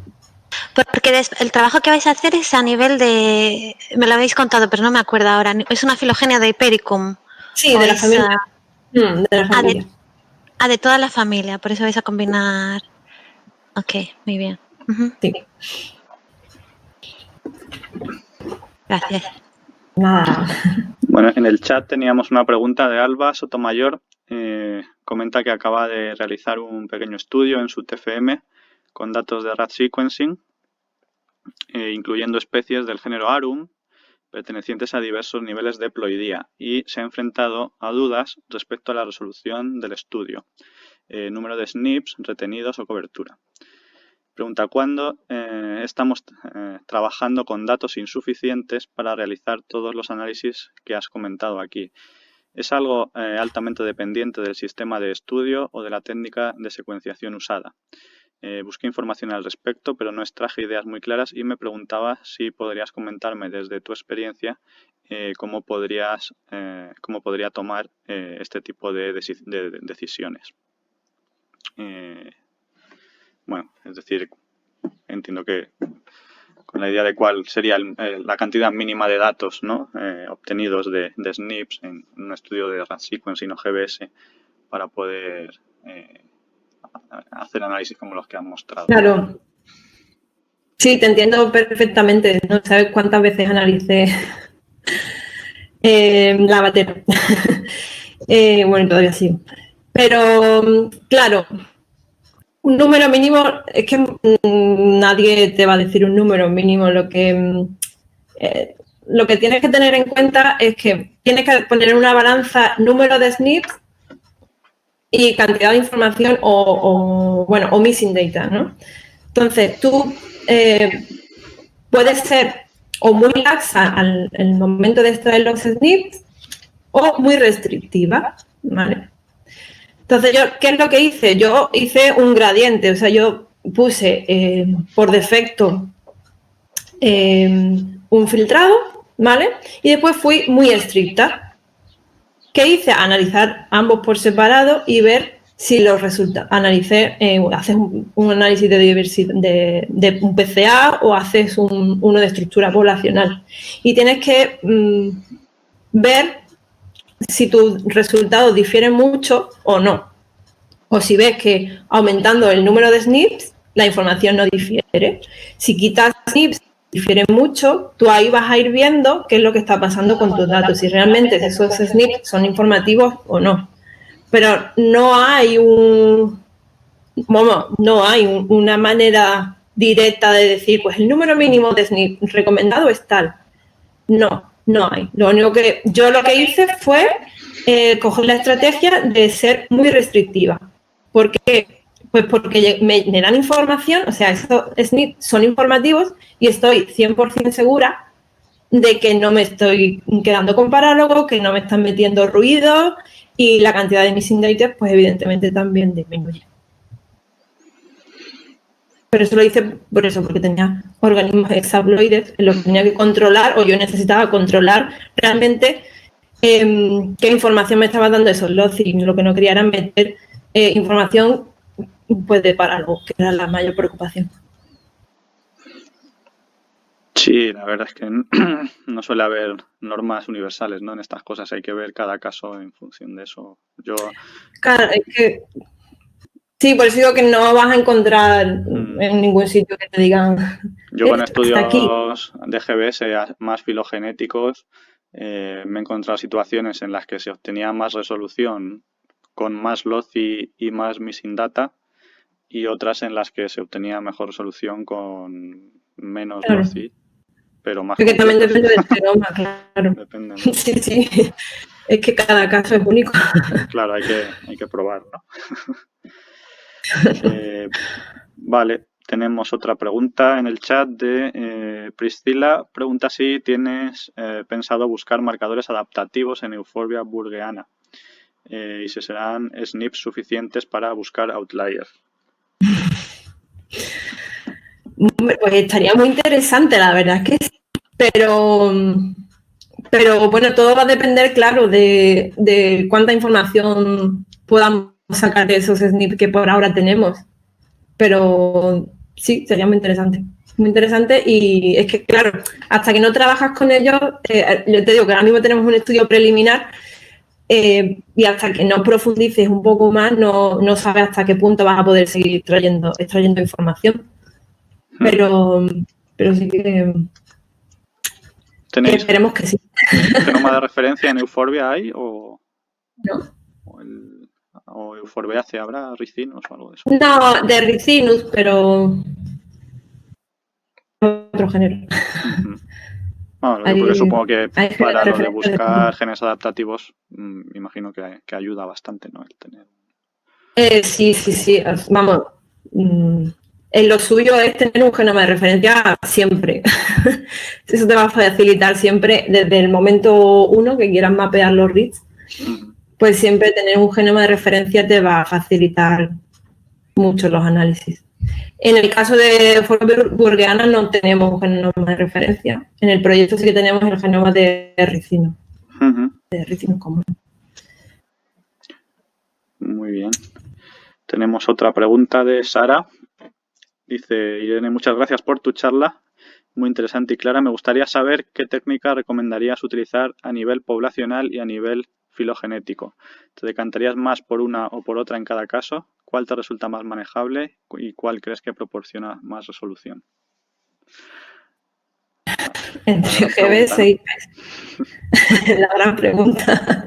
Porque el trabajo que vais a hacer es a nivel de... Me lo habéis contado, pero no me acuerdo ahora. Es una filogenia de Hipericum. Sí, de la familia. De la familia. De toda la familia, por eso vais a combinar... Ok, muy bien. Sí. Gracias. Nada. Bueno, en el chat teníamos una pregunta de Alba Sotomayor. Comenta que acaba de realizar un pequeño estudio en su TFM con datos de rat sequencing, incluyendo especies del género Arum, pertenecientes a diversos niveles de ploidía, y se ha enfrentado a dudas respecto a la resolución del estudio, número de SNPs retenidos o cobertura. Pregunta, ¿cuándo estamos trabajando con datos insuficientes para realizar todos los análisis que has comentado aquí? ¿Es algo altamente dependiente del sistema de estudio o de la técnica de secuenciación usada? Busqué información al respecto, pero no extraje ideas muy claras y me preguntaba si podrías comentarme desde tu experiencia cómo podría tomar este tipo de decisiones. Bueno, es decir, entiendo que con la idea de cuál sería la cantidad mínima de datos, ¿no? Obtenidos de SNPs en un estudio de rat sequencing o GBS para poder hacer análisis como los que han mostrado. Claro. Sí, te entiendo perfectamente. No sabes cuántas veces analicé la batera. Bueno, todavía sí. Pero, claro, un número mínimo, es que nadie te va a decir un número mínimo. Lo que tienes que tener en cuenta es que tienes que poner en una balanza número de SNPs y cantidad de información o missing data, ¿no? Entonces, tú puedes ser o muy laxa al momento de extraer los SNPs o muy restrictiva, ¿vale? Entonces, ¿qué es lo que hice? Yo hice un gradiente, o sea, yo puse por defecto un filtrado, ¿vale? Y después fui muy estricta. ¿Qué hice? Analizar ambos por separado y ver si los resultados. Analicé, haces un análisis de diversidad de un PCA o haces uno de estructura poblacional. Y tienes que ver si tus resultados difieren mucho o no. O si ves que aumentando el número de SNPs, la información no difiere. Si quitas SNPs, difieren mucho, tú ahí vas a ir viendo qué es lo que está pasando con tus datos, si realmente esos SNPs son informativos o no. Pero no hay una manera directa de decir, pues el número mínimo de SNP recomendado es tal. No hay. Lo que hice fue coger la estrategia de ser muy restrictiva. ¿Por qué? Pues porque me dan información, o sea, estos SNP son informativos y estoy 100% segura de que no me estoy quedando con parálogos, que no me están metiendo ruido y la cantidad de missing data, pues evidentemente también disminuye. Pero eso lo hice por eso, porque tenía organismos hexaploides en los que tenía que controlar, o yo necesitaba controlar realmente qué información me estaba dando esos lots, y lo que no quería era meter información pues de parálogos, que era la mayor preocupación. Sí, la verdad es que no suele haber normas universales, ¿no? En estas cosas hay que ver cada caso en función de eso. Claro, es que sí, por eso digo que no vas a encontrar en ningún sitio que te digan. Yo con estudios de GBS más filogenéticos me he encontrado situaciones en las que se obtenía más resolución con más loci y más missing data, y otras en las que se obtenía mejor resolución con menos loci, pero más. Porque también depende del genoma, claro. Depende, ¿no? Sí. Es que cada caso es único. Claro, hay que probar, ¿no? Vale, tenemos otra pregunta en el chat de Priscila. Pregunta si tienes pensado buscar marcadores adaptativos en Euphorbia burgeana y si serán SNPs suficientes para buscar outliers. Pues estaría muy interesante, la verdad es que sí, pero Pero bueno, todo va a depender, claro, de cuánta información podamos sacar de esos SNP que por ahora tenemos. Pero sí, sería muy interesante. Muy interesante y es que, claro, hasta que no trabajas con ellos, yo te digo que ahora mismo tenemos un estudio preliminar y hasta que no profundices un poco más, no sabes hasta qué punto vas a poder seguir extrayendo información. Pero sí que ¿Tenéis esperemos que sí. genoma de referencia en Euphorbia hay o No. o Euphorbiaceae habrá ricinos o algo de eso? No, de Ricinus, pero otro género. Bueno, porque supongo que hay para lo de referencias de buscar genes adaptativos, me imagino que ayuda bastante, ¿no? El tener. Sí. Vamos, lo suyo es tener un genoma de referencia siempre. Eso te va a facilitar siempre, desde el momento 1 que quieras mapear los RITs, pues siempre tener un genoma de referencia te va a facilitar mucho los análisis. En el caso de Burgeana no tenemos un genoma de referencia. En el proyecto sí que tenemos el genoma de ricino, de ricino común. Muy bien. Tenemos otra pregunta de Sara. Dice, Irene, muchas gracias por tu charla. Muy interesante y clara. Me gustaría saber qué técnica recomendarías utilizar a nivel poblacional y a nivel filogenético. ¿Te decantarías más por una o por otra en cada caso? ¿Cuál te resulta más manejable y cuál crees que proporciona más resolución? Entre GBS y IPES. La gran pregunta.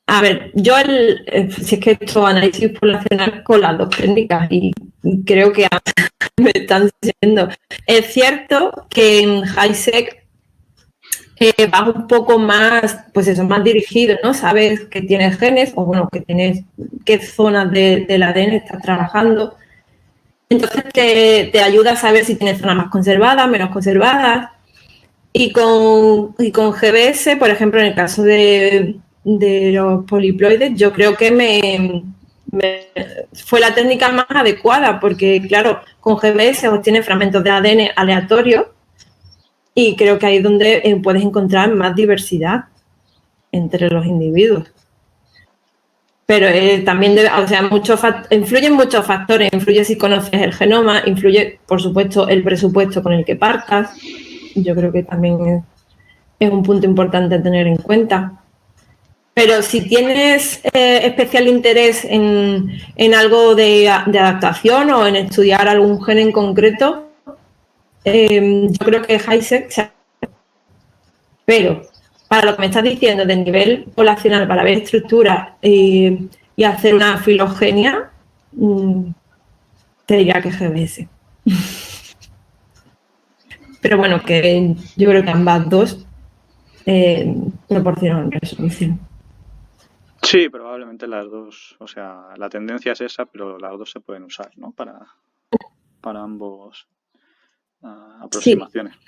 A ver, yo si es que esto análisis poblacional con las dos técnicas y creo que me están diciendo. Es cierto que en HiSeq vas un poco más, pues eso, más dirigido, ¿no? Sabes que tienes genes o bueno, que tienes qué zonas del ADN estás trabajando. Entonces te ayuda a saber si tienes zonas más conservadas, menos conservadas. Y con GBS, por ejemplo, en el caso de los poliploides, yo creo que fue la técnica más adecuada porque, claro, con GBS obtienes fragmentos de ADN aleatorios y creo que ahí es donde puedes encontrar más diversidad entre los individuos. Pero también influyen muchos factores. Influye si conoces el genoma, influye, por supuesto, el presupuesto con el que partas. Yo creo que también es un punto importante a tener en cuenta. Pero si tienes especial interés en algo de adaptación o en estudiar algún gen en concreto, yo creo que HiSeq, pero para lo que me estás diciendo de nivel poblacional, para ver estructuras y hacer una filogenia, te diría que GBS. Pero bueno, que yo creo que ambas dos proporcionan resolución. Sí, probablemente las dos, o sea, la tendencia es esa, pero las dos se pueden usar, ¿no? Para ambos aproximaciones. Sí.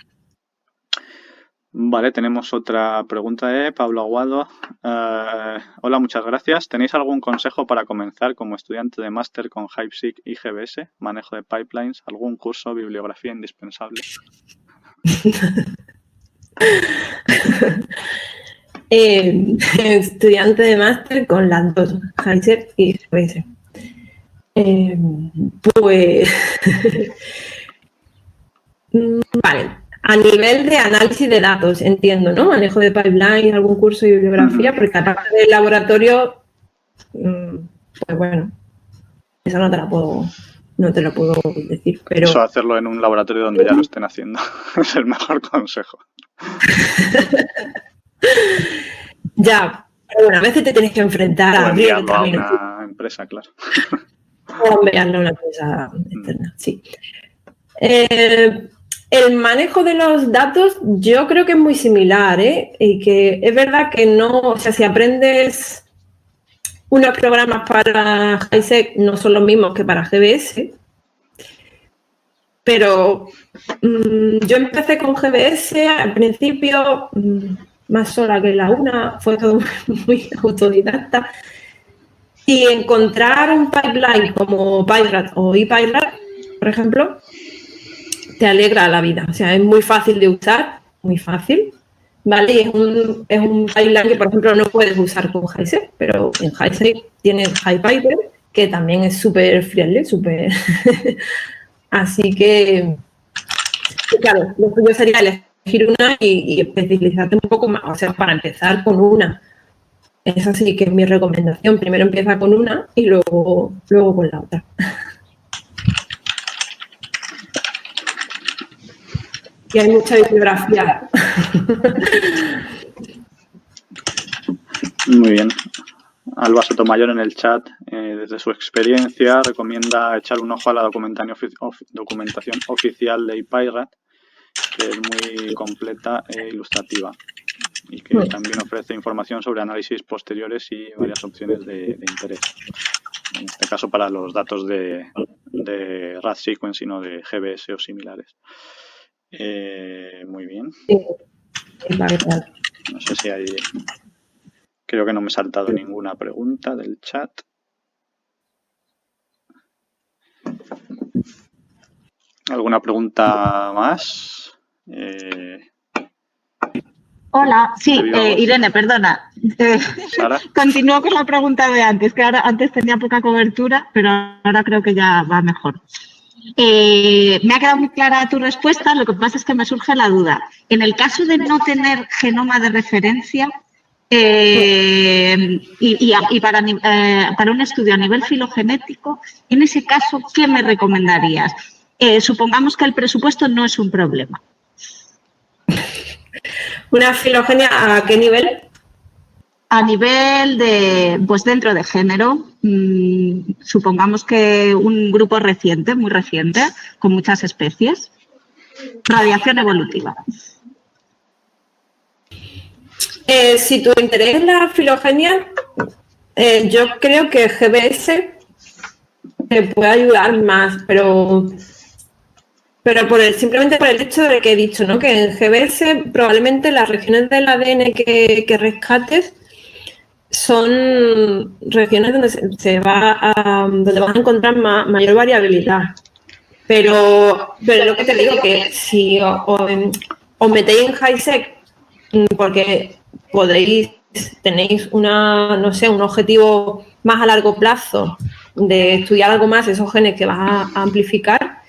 Vale, tenemos otra pregunta de Pablo Aguado. Hola, muchas gracias. ¿Tenéis algún consejo para comenzar como estudiante de máster con HiSeq y GBS? Manejo de pipelines, algún curso, bibliografía indispensable. Estudiante de máster con las dos, HiSeq y GBS. Pues vale. A nivel de análisis de datos, entiendo, ¿no? Manejo de pipeline, algún curso de bibliografía, porque aparte del laboratorio, pues bueno, eso no te lo puedo decir, pero... Eso hacerlo en un laboratorio donde ya lo estén haciendo es el mejor consejo. Ya, pero bueno, a veces te tienes que enfrentar a abrir el camino. A una empresa, claro. O enviarlo a una empresa externa, sí. El manejo de los datos yo creo que es muy similar, y que es verdad que no, o sea, si aprendes unos programas para HiSeq no son los mismos que para GBS, pero yo empecé con GBS al principio más sola que la una, fue todo muy autodidacta, y encontrar un pipeline como PyRat o ePyRat, por ejemplo, te alegra la vida. O sea, es muy fácil de usar, muy fácil, ¿vale? Y es un pipeline que, por ejemplo, no puedes usar con HiSec, pero en HiSec tienes HiPiper, que también es súper friendly, súper... Así que, claro, lo suyo sería elegir una y especializarte un poco más, o sea, para empezar con una. Esa sí que es mi recomendación. Primero empieza con una y luego con la otra. Y hay mucha bibliografía. Muy bien. Alba Sotomayor en el chat, desde su experiencia, recomienda echar un ojo a la documentación oficial de IPIRAT, que es muy completa e ilustrativa y que también ofrece información sobre análisis posteriores y varias opciones de interés. En este caso para los datos de RAD sequence y no de GBS o similares. Muy bien. No sé si hay... Creo que no me he saltado ninguna pregunta del chat. ¿Alguna pregunta más? Hola, sí, Irene, perdona. ¿Sara? Continúo con la pregunta de antes, que ahora antes tenía poca cobertura, pero ahora creo que ya va mejor. Me ha quedado muy clara tu respuesta, lo que pasa es que me surge la duda. En el caso de no tener genoma de referencia y para un estudio a nivel filogenético, en ese caso, ¿qué me recomendarías? Supongamos que el presupuesto no es un problema. ¿Una filogenia a qué nivel? A nivel de, pues dentro de género, supongamos que un grupo reciente, muy reciente, con muchas especies, radiación evolutiva. Si tu interés es la filogenia, yo creo que GBS te puede ayudar más, pero simplemente por el hecho de que he dicho, ¿no? Que en GBS probablemente las regiones del ADN que rescates son regiones donde donde vas a encontrar mayor variabilidad. Pero lo que te digo, que si os metéis en HiSec porque tenéis un objetivo más a largo plazo de estudiar algo más, esos genes que vas a amplificar,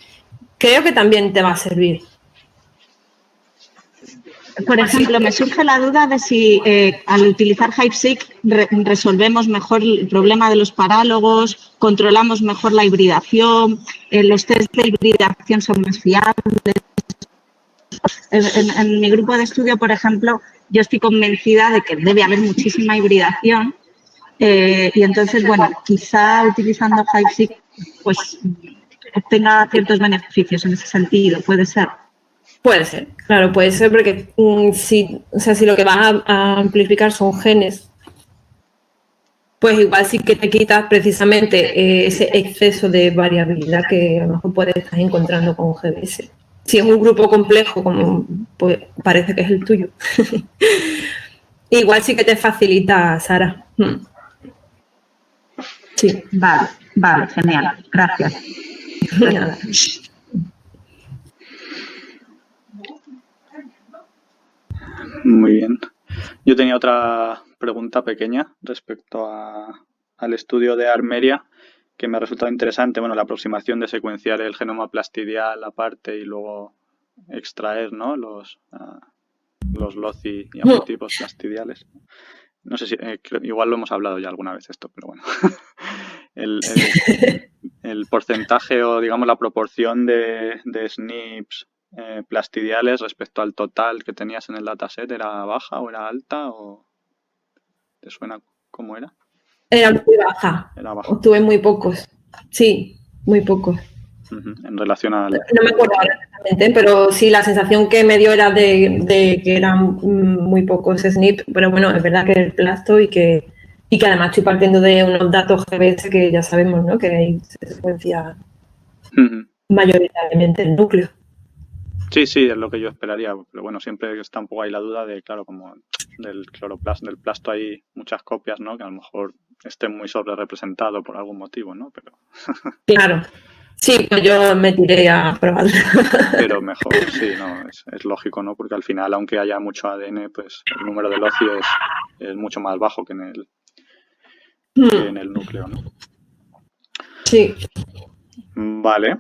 creo que también te va a servir. Por ejemplo, me surge la duda de si al utilizar HiSeq resolvemos mejor el problema de los parálogos, controlamos mejor la hibridación, los test de hibridación son más fiables. En mi grupo de estudio, por ejemplo, yo estoy convencida de que debe haber muchísima hibridación y entonces, bueno, quizá utilizando HiSeq pues obtenga ciertos beneficios en ese sentido, puede ser. Puede ser, claro, puede ser porque si lo que vas a amplificar son genes, pues igual sí que te quitas precisamente ese exceso de variabilidad que a lo mejor puedes estar encontrando con GBS. Si es un grupo complejo, como pues, parece que es el tuyo, igual sí que te facilita, Sara. Sí, vale, genial, gracias. Nada. Muy bien. Yo tenía otra pregunta pequeña respecto al estudio de Armeria que me ha resultado interesante. Bueno, la aproximación de secuenciar el genoma plastidial aparte y luego extraer, ¿no? los loci y haplotipos plastidiales. No sé si, igual lo hemos hablado ya alguna vez esto, pero bueno. el porcentaje o, digamos, la proporción de SNPs plastidiales respecto al total que tenías en el dataset, ¿era baja o era alta? ¿O te suena cómo era? Era muy baja. Era baja. Obtuve muy pocos. Sí, muy pocos. En relación al... No me acuerdo ahora exactamente, pero sí, la sensación que me dio era de que eran muy pocos SNP, pero bueno, es verdad que es el plasto y que además estoy partiendo de unos datos GBS que ya sabemos, ¿no? Que ahí se secuencia mayoritariamente el núcleo. Sí, es lo que yo esperaría, pero bueno, siempre está un poco ahí la duda de, claro, como del cloroplasto, del plasto hay muchas copias, ¿no? Que a lo mejor esté muy sobre representado por algún motivo, ¿no? Pero... Claro. Sí, pues yo me tiré a probar. Pero mejor, sí, no, es lógico, ¿no? Porque al final, aunque haya mucho ADN, pues el número de LOCI es mucho más bajo que en el núcleo, ¿no? Sí. Vale,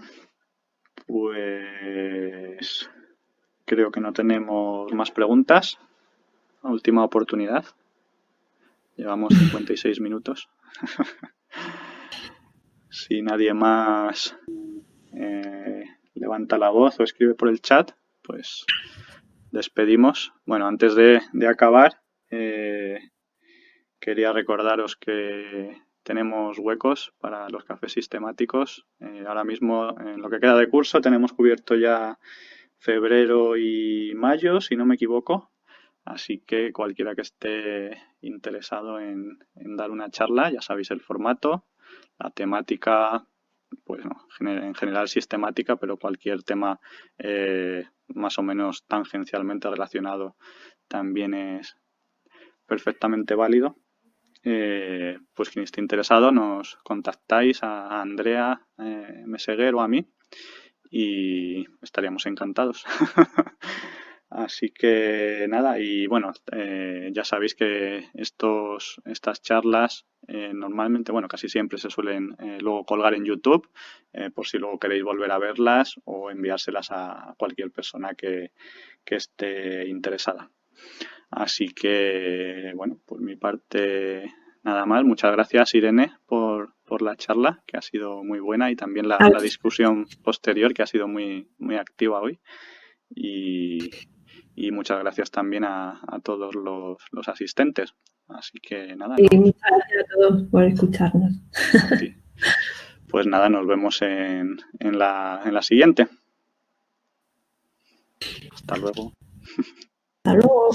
pues creo que no tenemos más preguntas. Última oportunidad. Llevamos 56 minutos. Si nadie más levanta la voz o escribe por el chat, pues despedimos. Bueno, antes de acabar, quería recordaros que tenemos huecos para los cafés sistemáticos. Ahora mismo, en lo que queda de curso, tenemos cubierto ya febrero y mayo, si no me equivoco. Así que cualquiera que esté interesado en dar una charla, ya sabéis el formato, la temática, pues no, en general sistemática, pero cualquier tema más o menos tangencialmente relacionado también es perfectamente válido. Pues quien esté interesado nos contactáis a Andrea Meseguer o a mí y estaríamos encantados. Así que nada, y bueno, ya sabéis que estas charlas normalmente, bueno, casi siempre se suelen luego colgar en YouTube, por si luego queréis volver a verlas o enviárselas a cualquier persona que esté interesada. Así que, bueno, por mi parte, nada más. Muchas gracias, Irene, por la charla, que ha sido muy buena, y también la discusión posterior, que ha sido muy, muy activa hoy. Y muchas gracias también a todos los asistentes. Así que nada. Y muchas gracias a todos por escucharnos. Sí. Pues nada, nos vemos en la siguiente. Hasta luego. Hasta luego.